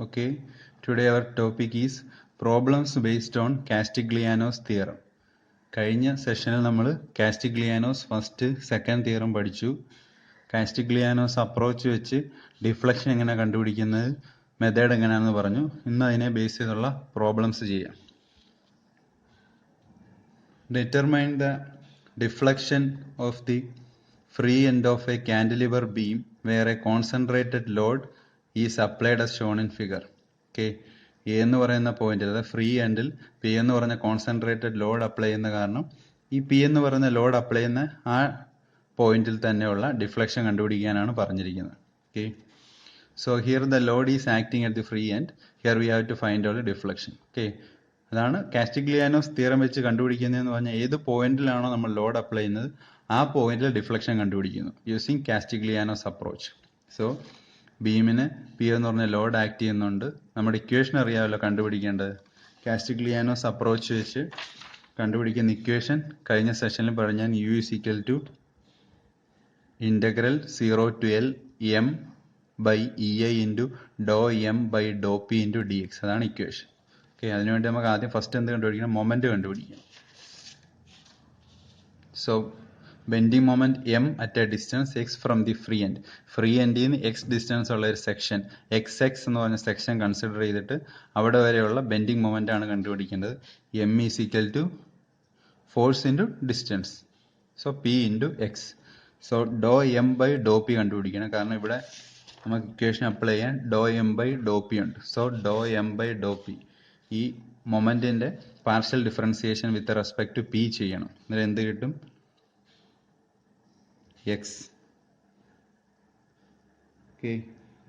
Okay, today our topic is problems based on Castigliano's theorem. കഴിഞ്ഞ സെഷനിൽ നമ്മൾ Castigliano's first second theorem പഠിച്ചു. Castigliano's approach വെച്ച് deflection എങ്ങനെ കണ്ടുപിടിക്കുന്നത്, മെത്തേഡ് എങ്ങനെയാണെന്ന് പറഞ്ഞു. ഇന്ന് അതിനെ ബേസ് ചെയ്തുള്ള പ്രോബ്ലംസ് ചെയ്യാം. Determine the deflection of the free end of a cantilever beam where a concentrated load is applied as shown in figure. Okay, A എന്ന് പറയുന്ന പോയിന്റിൽ, അതായത് ഫ്രീ എൻഡിൽ പി എന്ന് പറഞ്ഞ കോൺസെൻട്രേറ്റഡ് ലോഡ് അപ്ലൈ ചെയ്യുന്ന കാരണം ഈ പി എന്ന് പറയുന്ന ലോഡ് അപ്ലൈ ചെയ്യുന്ന ആ പോയിന്റിൽ തന്നെയുള്ള ഡിഫ്ലക്ഷൻ കണ്ടുപിടിക്കാനാണ് പറഞ്ഞിരിക്കുന്നത്. Okay, so here the load is acting at the free end, here we have to find out deflection. Okay, അതാണ് കാസ്റ്റിഗ്ലിയാനോസ് തിയറം വെച്ച് കണ്ടുപിടിക്കുന്നതെന്ന് പറഞ്ഞാൽ ഏത് പോയിന്റിലാണോ നമ്മൾ ലോഡ് അപ്ലൈ ചെയ്യുന്നത് ആ പോയിന്റിൽ ഡിഫ്ലക്ഷൻ കണ്ടുപിടിക്കുന്നു യൂസിങ് കാസ്റ്റിഗ്ലിയാനോസ് അപ്രോച്ച്. സോ ബീമിന് പി എന്ന് പറഞ്ഞ ലോഡ് ആക്ട് ചെയ്യുന്നുണ്ട്. നമ്മുടെ ഇക്വേഷൻ അറിയാമല്ലോ കണ്ടുപിടിക്കേണ്ടത്. കാസ്റ്റിഗ്ലിയാനോസ് അപ്രോച്ച് വെച്ച് കണ്ടുപിടിക്കുന്ന ഇക്വേഷൻ കഴിഞ്ഞ സെഷനിൽ പറഞ്ഞാൽ U is equal to integral 0 to L m by EI into Dr M by Dr P into D X. അതാണ് ഇക്വേഷൻ. ഓക്കെ, അതിനുവേണ്ടി നമുക്ക് ആദ്യം ഫസ്റ്റ് എന്ത് കണ്ടുപിടിക്കണം? മൊമെന്റ് കണ്ടുപിടിക്കണം. So bending moment M at a distance X from the free end. Free എൻഡിൽ നിന്ന് X distance ഉള്ള ഒരു സെക്ഷൻ എക്സ് എന്ന് പറഞ്ഞ സെക്ഷൻ കൺസിഡർ ചെയ്തിട്ട് അവിടെ വരെയുള്ള ബെൻഡിങ് മൊമെന്റ് ആണ് കണ്ടുപിടിക്കേണ്ടത്. M is equal to force into distance, so P into X. So do M by Dr P കണ്ടുപിടിക്കണം, കാരണം ഇവിടെ നമുക്ക് ഇക്വേഷൻ അപ്ലൈ ചെയ്യാൻ do M by Dr P ഉണ്ട്. So do M by Dr P, ഈ മൊമെന്റിന്റെ partial differentiation with respect to P ചെയ്യണം. എന്നിട്ട് എന്ത് കിട്ടും? എക്സ്. ഓക്കെ,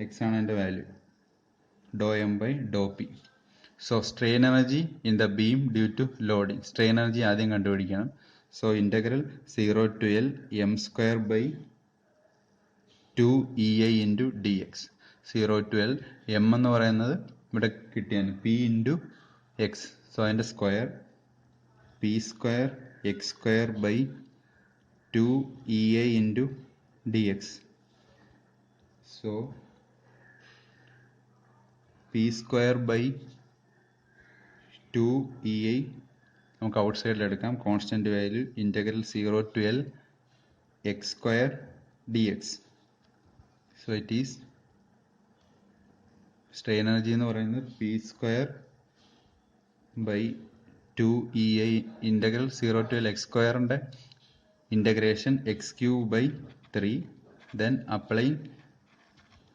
എക്സ് ആണ് എൻ്റെ value. Do M by Dr P. So strain energy in the beam due to loading. Strain energy ആദ്യം കണ്ടുപിടിക്കണം. So integral 0 to L m square by 2 EI into D X. 0 to L M എന്ന് പറയുന്നത് ഇവിടെ കിട്ടിയാണ് P into X. So അതിൻ്റെ square P square X square by 2 EI into D X. So P square by 2 EI നമുക്ക് out സൈഡിൽ എടുക്കാം. Constant value integral 0 to L X square D X. So it is strain energy എന്ന് പറയുന്നത് P square by 2 EI integral 0 to L X സ്ക്വയറിന്റെ integration x cube by 3, then applying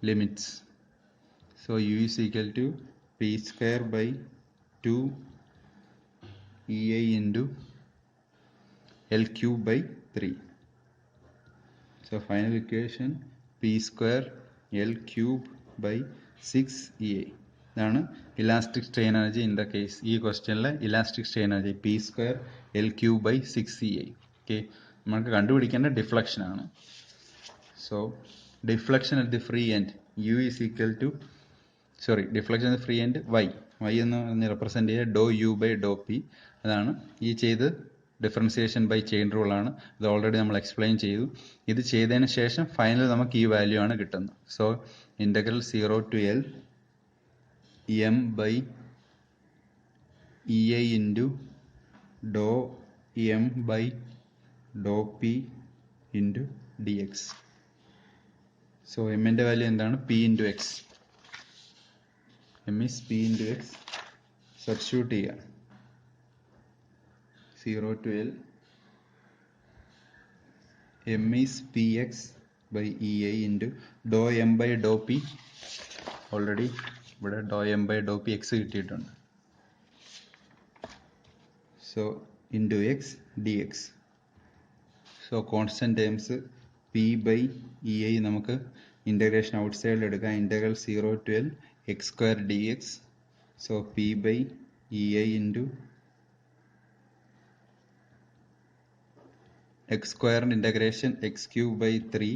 limits. So u is equal to p square by 2 EI into L cube by 3. So final equation p square L cube by 6 EI. ഇതാണ് elastic strain energy in the case. ഈ ക്വസ്റ്റ്യനിലെ elastic strain energy P square L cube by 6 EI. Okay, നമുക്ക് കണ്ടുപിടിക്കേണ്ട deflection ആണ്. So deflection at the free end U is equal to deflection at the free end Y എന്ന് പറഞ്ഞ് represent ചെയ്യുക do U by Dr P. അതാണ് ഈ ചെയ്ത് differentiation by chain rule ആണ്. ഇത് ഓൾറെഡി നമ്മൾ എക്സ്പ്ലെയിൻ ചെയ്തു. ഇത് ചെയ്തതിന് ശേഷം ഫൈനൽ നമുക്ക് ഈ വാല്യൂ ആണ് കിട്ടുന്നത്. So integral 0 to L M by E I into Dr M by Dr P into D X. So എമ്മിൻ്റെ വാല്യൂ എന്താണ്? P into X. M is P into X. Substitute ചെയ്യുക. 0 to L M is P X by E I into Dr M by Dr P. Already ഇവിടെ do M by Dr P X കിട്ടിയിട്ടുണ്ട്. So into X D X. So constant terms P by E I നമുക്ക് integration out സൈഡിൽ എടുക്കാം. Integral 0 to L X square D X. So P by E I into x സ്ക്വയറിൻ്റെ integration x cube by 3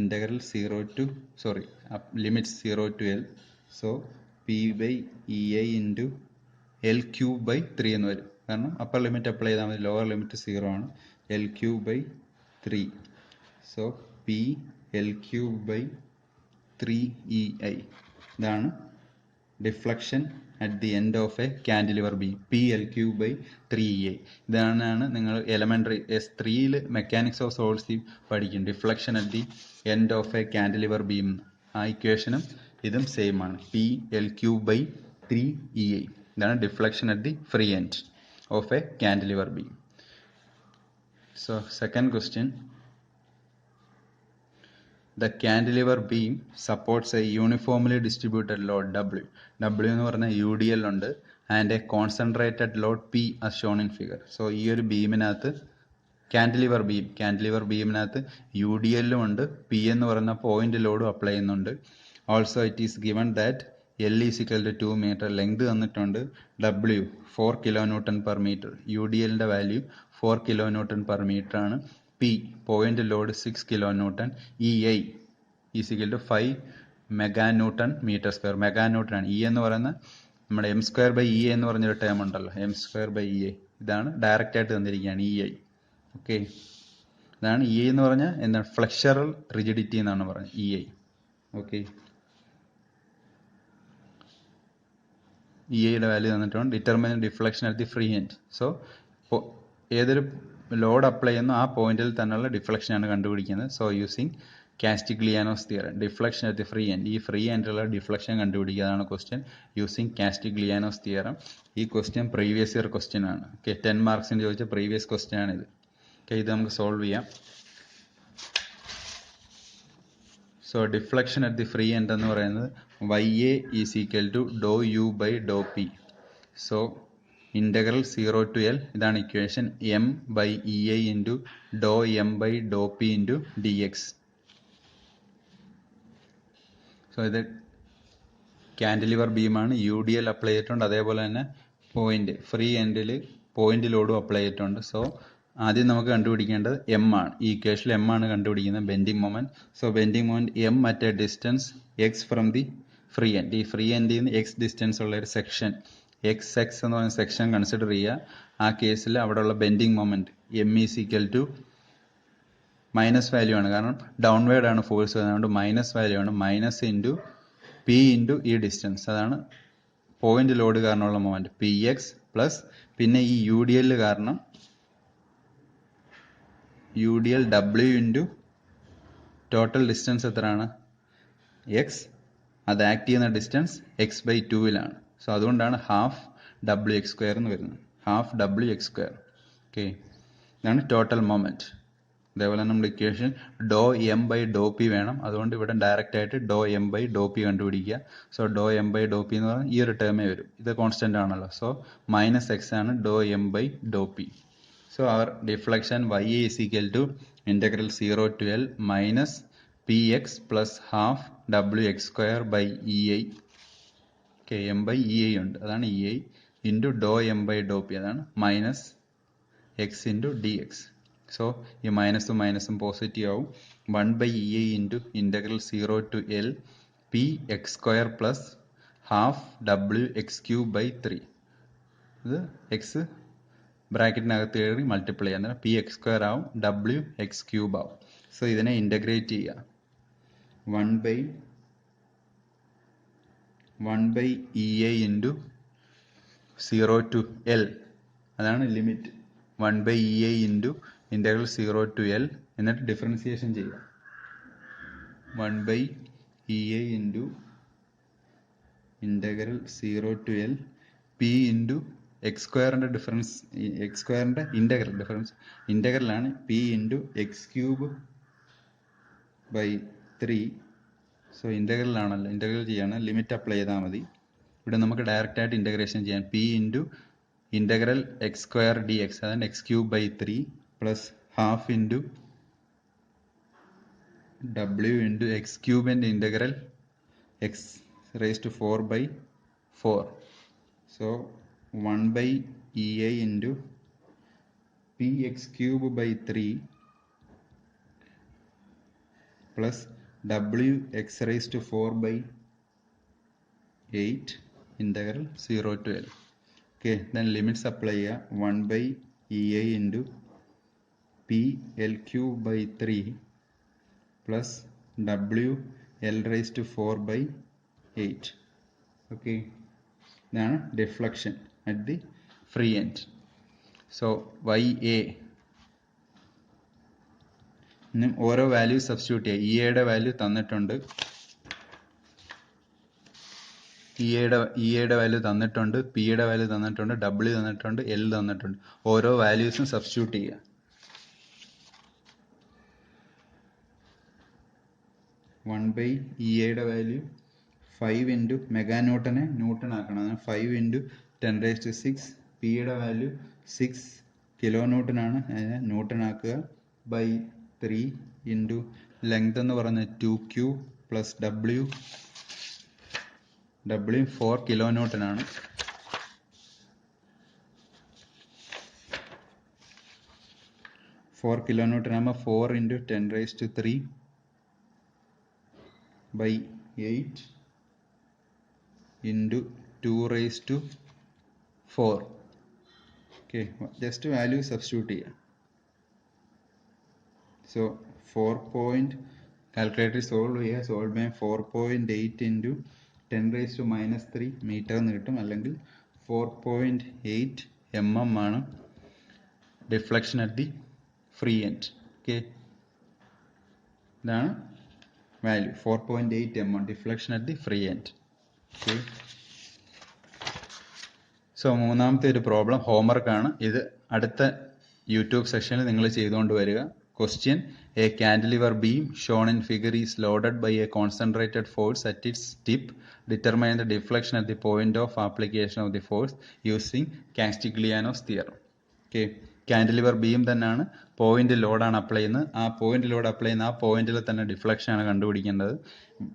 integral limit 0 to L. So P by E I into L cube by 3 എന്ന് വരും, കാരണം upper limit apply ചെയ്താൽ മതി, lower limit 0 ആണ്. L cube by 3. So P L cube by 3 EI. ഇതാണ് deflection at the end of a cantilever beam, PLQ by 3EA. ഇതാണ് നിങ്ങൾ elementary S3യിൽ mechanics of solids പഠിക്കും, deflection at the end of A cantilever beam. ആ ഇക്വേഷനും ഇതും same ആണ്, PLQ by 3EA. ഇതാണ് deflection at the free end of A cantilever beam. So second question, the cantilever beam supports a uniformly distributed load W. W എന്ന് പറഞ്ഞാൽ UDL ഉണ്ട് and a concentrated load P as shown in figure. So ഈ ഒരു ബീമിനകത്ത് cantilever ബീമിനകത്ത് UDL ഉണ്ട്, P എന്ന് പറയുന്ന പോയിന്റ് ലോഡും അപ്ലൈ ചെയ്യുന്നുണ്ട്. Also it is given that L is equal to 2 meter, length തന്നിട്ടുണ്ട്, W 4 kilonewton per meter, UDLന്റെ വാല്യൂ 4 kilonewton per meter ആണ്, P point load 6 kilonewton, EI is equal to 5 meganewton meter square. മെഗാന്യൂട്ടൺ ആണ്. E എന്ന് പറയുന്ന നമ്മുടെ M square by EA എന്ന് പറഞ്ഞൊരു term ഉണ്ടല്ലോ, M square by EA, ഇതാണ് ഡയറക്റ്റ് ആയിട്ട് തന്നിരിക്കുകയാണ് EI. ഓക്കെ, ഇതാണ് EI എന്ന് പറഞ്ഞാൽ എന്താണ്, ഫ്ലെക്ചറൽ റിജിഡിറ്റി എന്നാണ് പറയുന്നത് EI. ഓക്കെ, EIയുടെ വാല്യൂ തന്നിട്ടുണ്ട്. Determine deflection at the free end. So ഏതൊരു ലോഡ് അപ്ലൈ ചെയ്യുന്ന ആ പോയിന്റിൽ തന്നെയുള്ള ഡിഫ്ലക്ഷൻ ആണ് കണ്ടുപിടിക്കുന്നത്. So using Castigliano's theorem, deflection at the free end, ഈ ഫ്രീ എൻഡിലുള്ള ഡിഫ്ലക്ഷൻ കണ്ടുപിടിക്കുക, അതാണ് ക്വസ്റ്റ്യൻ യൂസിങ് കാസ്റ്റിഗ്ലിയാനോസ് തിയറം. ഈ ക്വസ്റ്റ്യൻ പ്രീവിയസ് ഇയർ ക്വസ്റ്റ്യൻ ആണ്. ഓക്കെ, 10 മാർക്സിന് ചോദിച്ച പ്രീവിയസ് ക്വസ്റ്റ്യൻ ആണ് ഇത്. ഓക്കെ, ഇത് നമുക്ക് സോൾവ് ചെയ്യാം. So deflection at the free end എന്ന് പറയുന്നത് YA is equal to dou U by dou P. So integral 0 to L, ഇതാണ് equation, M by EA into dou M by dou P into dx. So ഇത് cantilever ബീമാണ്, UDL apply ചെയ്തിട്ടുണ്ട്, അതേപോലെ തന്നെ point free എൻഡിൽ point ലോഡും apply ചെയ്തിട്ടുണ്ട്. So ആദ്യം നമുക്ക് കണ്ടുപിടിക്കേണ്ടത് M ആണ്. ഈ ഇക്വേഷനിൽ M ആണ് കണ്ടുപിടിക്കുന്നത്, bending moment. So bending moment M at a distance x from the free end. ഈ ഫ്രീ എൻഡിൽ നിന്ന് x ഡിസ്റ്റൻസ് ഉള്ള ഒരു സെക്ഷൻ x എന്ന് പറയുന്ന സെക്ഷൻ കൺസിഡർ ചെയ്യുക. ആ കേസിൽ അവിടെയുള്ള bending moment M is equal to minus value ആണ്, കാരണം ഡൗൺവേർഡ് ആണ് ഫോഴ്സ്, അതുകൊണ്ട് മൈനസ് വാല്യൂ ആണ്, മൈനസ് ഇൻറ്റു P ഇൻറ്റു ഈ ഡിസ്റ്റൻസ്, അതാണ് പോയിന്റ് ലോഡ് കാരണമുള്ള മൊമെന്റ്, PX പ്ലസ് പിന്നെ ഈ UDL കാരണം UDL W into total distance എത്രയാണ്, X, അത് ആക്ട് ചെയ്യുന്ന ഡിസ്റ്റൻസ് x/2 സോ അതുകൊണ്ടാണ് ഹാഫ് WX² എന്ന് വരുന്നത്, ഹാഫ് WX². ഓക്കെ, ഇതാണ് ടോട്ടൽ മൊമെന്റ്. അതേപോലെ നമ്മുടെ ഇക്വേഷൻ ഡോ M by dou P വേണം, അതുകൊണ്ട് ഇവിടെ ഡയറക്റ്റ് ആയിട്ട് ഡോ M by dou P കണ്ടുപിടിക്കുക. സോ ഡോ M by dou P എന്ന് പറഞ്ഞാൽ ഈ ഒരു ടേമേ വരും, ഇത് കോൺസ്റ്റന്റ് ആണല്ലോ. സോ -x ആണ് ഡോ M by dou P. So our deflection YA is equal to integral 0 to L minus PX plus half WX² by EI. Okay, M by EI ഉണ്ട്, അതാണ് EI into dou M by dou P, അതാണ് minus x into dx. So ഈ മൈനസും മൈനസും positive ആവും. 1 by EI into integral 0 to L PX² plus half WX³ by 3. ഇത് x ബ്രാക്കറ്റിനകത്ത് കയറി multiply ചെയ്യാം, PX² ആവും, WX³ ആവും. സോ ഇതിനെ ഇൻ്റഗ്രേറ്റ് ചെയ്യുക, 1 by EA into 0 to L, അതാണ് limit, 1 by EA into integral 0 to L, എന്നിട്ട് ഡിഫറൻസിയേഷൻ ചെയ്യുക, 1 by EA into integral 0 to L P into x²ന്റെ ഡിഫറൻസ്, x²ന്റെ ഇൻ്റഗ്രൽ ഡിഫറൻസ്, ഇൻ്റഗ്രലാണ് P into x³ by 3. So ഇൻ്റഗ്രലാണല്ലോ, integral ചെയ്യാണ്, limit apply ചെയ്താൽ മതി. ഇവിടെ നമുക്ക് ഡയറക്റ്റ് ആയിട്ട് ഇൻ്റഗ്രേഷൻ ചെയ്യാം, P into integral x² dx, അതാണ് x³ by 3 plus half into W into x³ integral x⁴ by 4. So 1 by EA into PX³ by 3 plus WX⁴ by 8 integral 0 to L. Okay, then limits apply. 1 by EA into PL³ by 3 plus WL⁴ by 8. Okay, ഇതാണ് deflection at the free end. So YA ഓരോ value substitute ചെയ്യുക. ഇയുടെ value തന്നിട്ടുണ്ട്, ഇയുടെ value തന്നിട്ടുണ്ട്, പിയുടെ value തന്നിട്ടുണ്ട്, W തന്നിട്ടുണ്ട്, L തന്നിട്ടുണ്ട്. ഓരോ വാല്യൂസും സബ്സ്റ്റിറ്റ്യൂട്ട് ചെയ്യുക. 1/EAയുടെ വാല്യൂ 5 ഇൻറ്റു മെഗാന്യൂട്ടനെ ന്യൂട്ടൺ ആക്കണം. അതിന് 5 ഇൻറ്റു 10⁶. പിയുടെ വാല്യൂ 6 കിലോ ന്യൂട്ടൺ ആണ്, അതിനെ ന്യൂട്ടൺ ആക്കുക. ബൈ 3 ഇൻറ്റു ലെങ്ത് എന്ന് പറയുന്നത് 2Q plus W 4 kilo newton ആണ്. ആകുമ്പോൾ 4 into 10⁻³ by 8 into 2⁴. Okay, just value substitute here. So 4. Calculator solve here. Solve by 4.8 into 10⁻³ meter എന്ന് കിട്ടും. അല്ലെങ്കിൽ 4.8 mm ആണ് deflection at the free end. Okay, ഇതാണ് value 4.8 mm deflection at the free end. Okay, so മൂന്നാമത്തെ ഒരു problem homework ആണ്. ഇത് അടുത്ത യൂട്യൂബ് സെഷനിൽ നിങ്ങൾ ചെയ്തുകൊണ്ട് വരിക. Question: a cantilever beam shown in figure is loaded by a concentrated force at its tip. Determine the deflection at the point of application of the force using Castigliano's theorem. Okay, cantilever beam തന്നെയാണ്, point ലോഡാണ് apply ചെയ്യുന്നത്. ആ point load apply ചെയ്യുന്ന ആ പോയിന്റിൽ തന്നെ deflection ആണ് കണ്ടുപിടിക്കേണ്ടത്.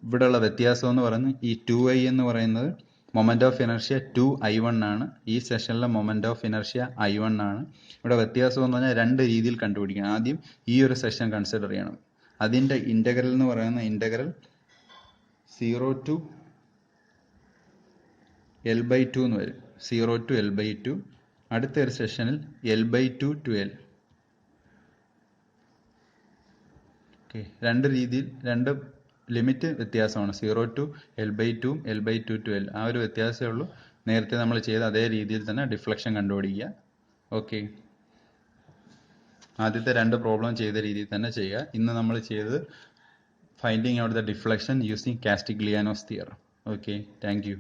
ഇവിടെയുള്ള വ്യത്യാസം എന്ന് പറയുന്നത് ഈ 2I എന്ന് പറയുന്നത് മൊമെന്റ് ഓഫ് ഇനർഷ്യ 2I1 ആണ്. ഈ സെഷനിലെ മൊമെന്റ് ഓഫ് ഇനർഷ്യ I1 ആണ്. ഇവിടെ വ്യത്യാസം എന്ന് പറഞ്ഞാൽ രണ്ട് രീതിയിൽ കണ്ടുപിടിക്കണം. ആദ്യം ഈ ഒരു സെഷൻ കൺസിഡർ ചെയ്യണം. അതിന്റെ ഇന്റഗ്രൽ എന്ന് പറയുന്ന ഇന്റഗ്രൽ 0 to L/2 എന്ന് വരും. 0 to L/2. അടുത്ത ഒരു സെഷനിൽ L/2 to L. ഓക്കെ, രണ്ട് രീതിയിൽ രണ്ട് ലിമിറ്റ് വ്യത്യാസമാണ്. 0 to L/2, L/2 to L. ആ ഒരു വ്യത്യാസമേ ഉള്ളൂ. നേരത്തെ നമ്മൾ ചെയ്ത അതേ രീതിയിൽ തന്നെ ഡിഫ്ലക്ഷൻ കണ്ടുപിടിക്കുക. ഓക്കെ, ആദ്യത്തെ രണ്ട് പ്രോബ്ലം ചെയ്ത രീതിയിൽ തന്നെ ചെയ്യുക. ഇന്ന് നമ്മൾ ചെയ്തത് finding out the deflection using Castigliano's theorem. Okay, thank you.